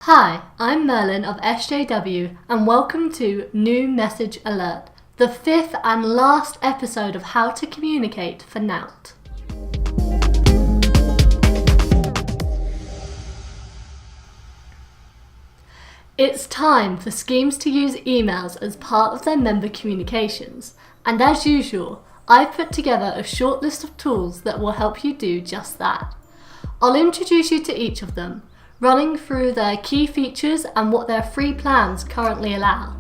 Hi, I'm Merlin of SJW and welcome to New Message Alert, the fifth and last episode of How to Communicate for nowt. It's time for schemes to use emails as part of their member communications, and as usual, I've put together a short list of tools that will help you do just that. I'll introduce you to each of them, running through their key features and what their free plans currently allow.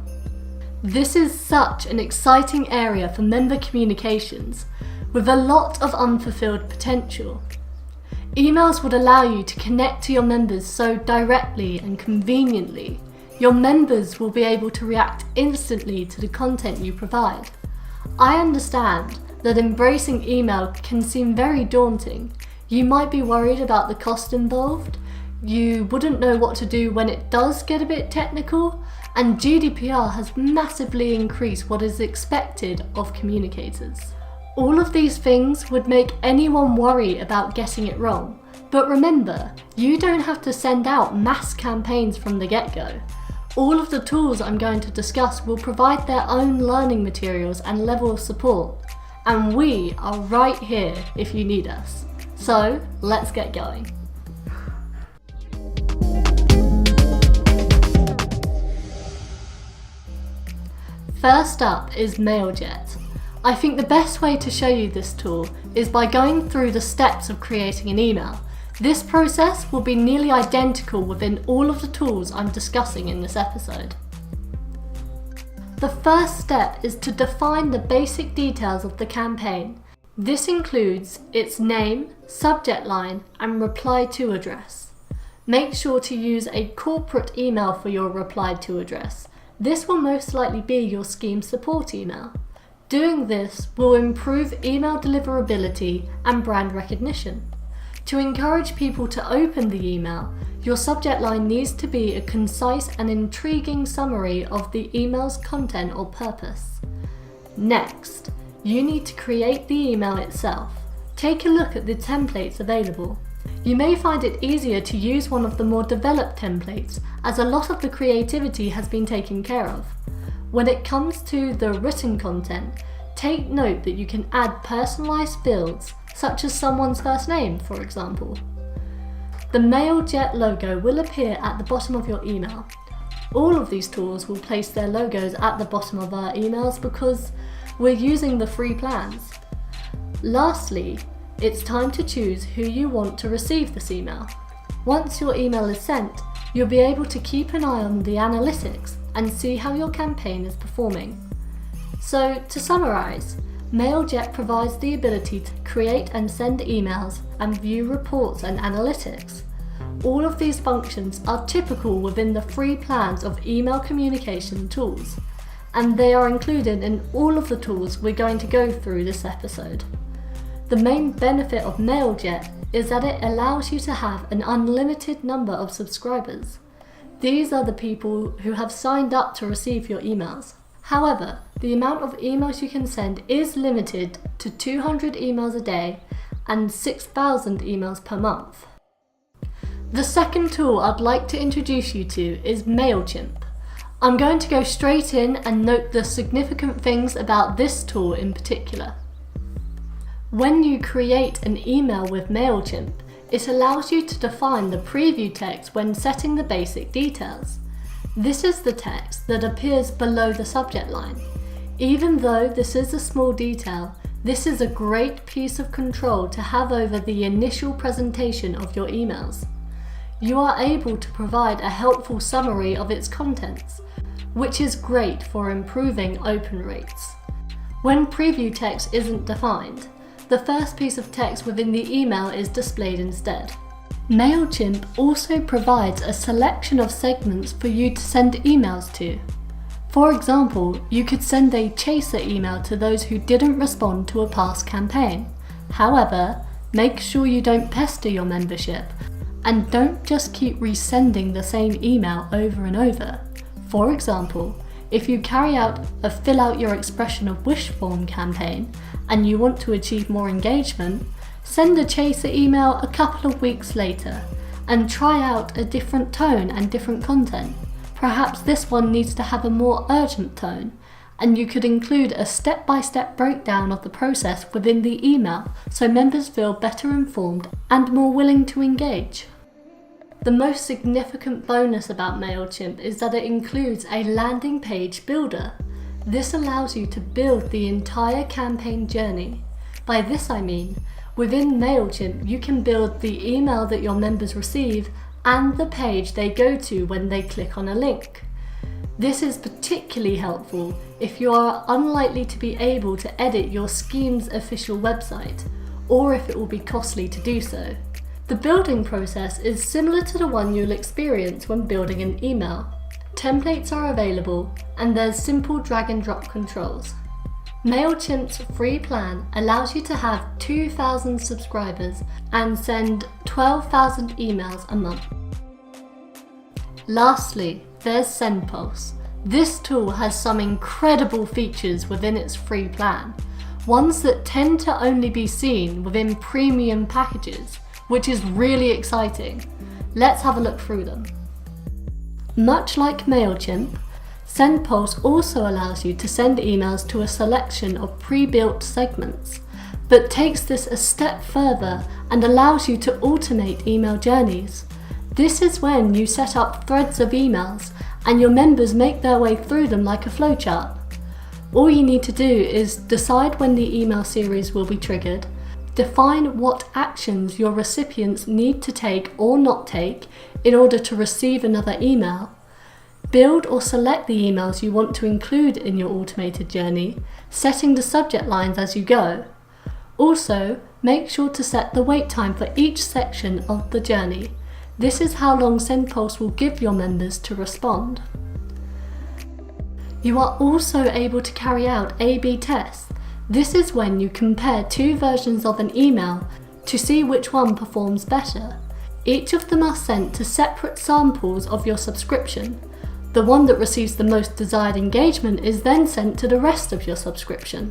This is such an exciting area for member communications, with a lot of unfulfilled potential. Emails would allow you to connect to your members so directly and conveniently. Your members will be able to react instantly to the content you provide. I understand that embracing email can seem very daunting. You might be worried about the cost involved. You wouldn't know what to do when it does get a bit technical, and GDPR has massively increased what is expected of communicators. All of these things would make anyone worry about getting it wrong, but remember, you don't have to send out mass campaigns from the get-go. All of the tools I'm going to discuss will provide their own learning materials and level of support, and we are right here if you need us. So, let's get going. First up is MailJet. I think the best way to show you this tool is by going through the steps of creating an email. This process will be nearly identical within all of the tools I'm discussing in this episode. The first step is to define the basic details of the campaign. This includes its name, subject line, and reply to address. Make sure to use a corporate email for your reply to address. This will most likely be your scheme support email. Doing this will improve email deliverability and brand recognition. To encourage people to open the email, your subject line needs to be a concise and intriguing summary of the email's content or purpose. Next, you need to create the email itself. Take a look at the templates available. You may find it easier to use one of the more developed templates, as a lot of the creativity has been taken care of. When it comes to the written content, take note that you can add personalized fields, such as someone's first name, for example. The MailJet logo will appear at the bottom of your email. All of these tools will place their logos at the bottom of our emails because we're using the free plans. Lastly, it's time to choose who you want to receive this email. Once your email is sent, you'll be able to keep an eye on the analytics and see how your campaign is performing. So, to summarize, MailJet provides the ability to create and send emails and view reports and analytics. All of these functions are typical within the free plans of email communication tools, and they are included in all of the tools we're going to go through this episode. The main benefit of MailJet is that it allows you to have an unlimited number of subscribers. These are the people who have signed up to receive your emails. However, the amount of emails you can send is limited to 200 emails a day and 6,000 emails per month. The second tool I'd like to introduce you to is MailChimp. I'm going to go straight in and note the significant things about this tool in particular. When you create an email with MailChimp, it allows you to define the preview text when setting the basic details. This is the text that appears below the subject line. Even though this is a small detail, this is a great piece of control to have over the initial presentation of your emails. You are able to provide a helpful summary of its contents, which is great for improving open rates. When preview text isn't defined, the first piece of text within the email is displayed instead. MailChimp also provides a selection of segments for you to send emails to. For example, you could send a chaser email to those who didn't respond to a past campaign. However, make sure you don't pester your membership and don't just keep resending the same email over and over. For example, if you carry out a fill out your expression of wish form campaign and you want to achieve more engagement, send a chaser email a couple of weeks later and try out a different tone and different content. Perhaps this one needs to have a more urgent tone, and you could include a step-by-step breakdown of the process within the email so members feel better informed and more willing to engage. The most significant bonus about MailChimp is that it includes a landing page builder. This allows you to build the entire campaign journey. By this I mean, within MailChimp you can build the email that your members receive and the page they go to when they click on a link. This is particularly helpful if you are unlikely to be able to edit your scheme's official website, or if it will be costly to do so. The building process is similar to the one you'll experience when building an email. Templates are available, and there's simple drag and drop controls. MailChimp's free plan allows you to have 2,000 subscribers and send 12,000 emails a month. Lastly, there's SENDPULSE. This tool has some incredible features within its free plan, ones that tend to only be seen within premium packages, which is really exciting. Let's have a look through them. Much like MailChimp, SENDPULSE also allows you to send emails to a selection of pre-built segments, but takes this a step further and allows you to automate email journeys. This is when you set up threads of emails and your members make their way through them like a flowchart. All you need to do is decide when the email series will be triggered, define what actions your recipients need to take or not take in order to receive another email, build or select the emails you want to include in your automated journey, setting the subject lines as you go. Also, make sure to set the wait time for each section of the journey. This is how long SENDPULSE will give your members to respond. You are also able to carry out A/B tests. This is when you compare two versions of an email to see which one performs better. Each of them are sent to separate samples of your subscription. The one that receives the most desired engagement is then sent to the rest of your subscription.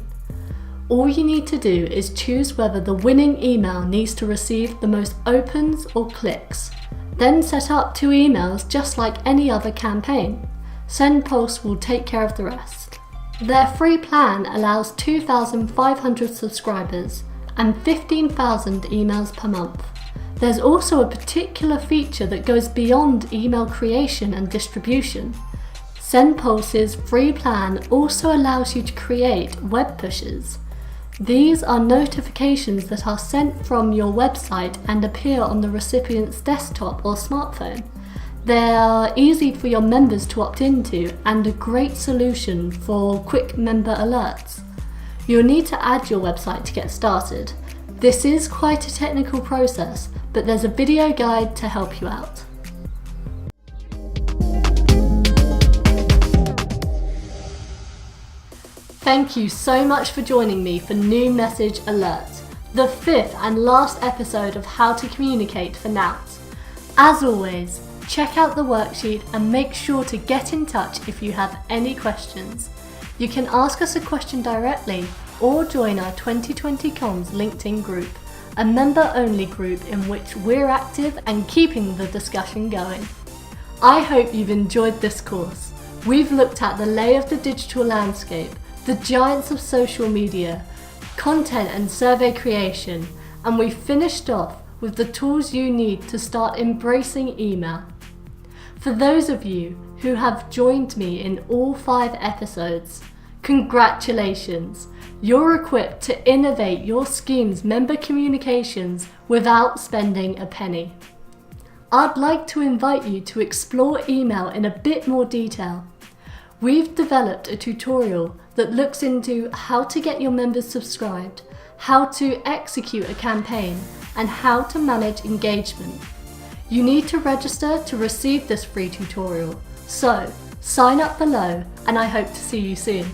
All you need to do is choose whether the winning email needs to receive the most opens or clicks. Then set up 2 emails just like any other campaign. SENDPULSE will take care of the rest. Their free plan allows 2,500 subscribers and 15,000 emails per month. There's also a particular feature that goes beyond email creation and distribution. SENDPULSE's free plan also allows you to create web pushes. These are notifications that are sent from your website and appear on the recipient's desktop or smartphone. They are easy for your members to opt into and a great solution for quick member alerts. You'll need to add your website to get started. This is quite a technical process, but there's a video guide to help you out. Thank you so much for joining me for New Message Alert, the 5th and last episode of How to Communicate for nowt. As always, check out the worksheet and make sure to get in touch if you have any questions. You can ask us a question directly or join our 2020 Comms LinkedIn group, a member-only group in which we're active and keeping the discussion going. I hope you've enjoyed this course. We've looked at the lay of the digital landscape, the giants of social media, content and survey creation, and we finished off with the tools you need to start embracing email. For those of you who have joined me in all 5 episodes, congratulations! You're equipped to innovate your scheme's member communications without spending a penny. I'd like to invite you to explore email in a bit more detail. We've developed a tutorial that looks into how to get your members subscribed, how to execute a campaign, and how to manage engagement. You need to register to receive this free tutorial, so sign up below and I hope to see you soon.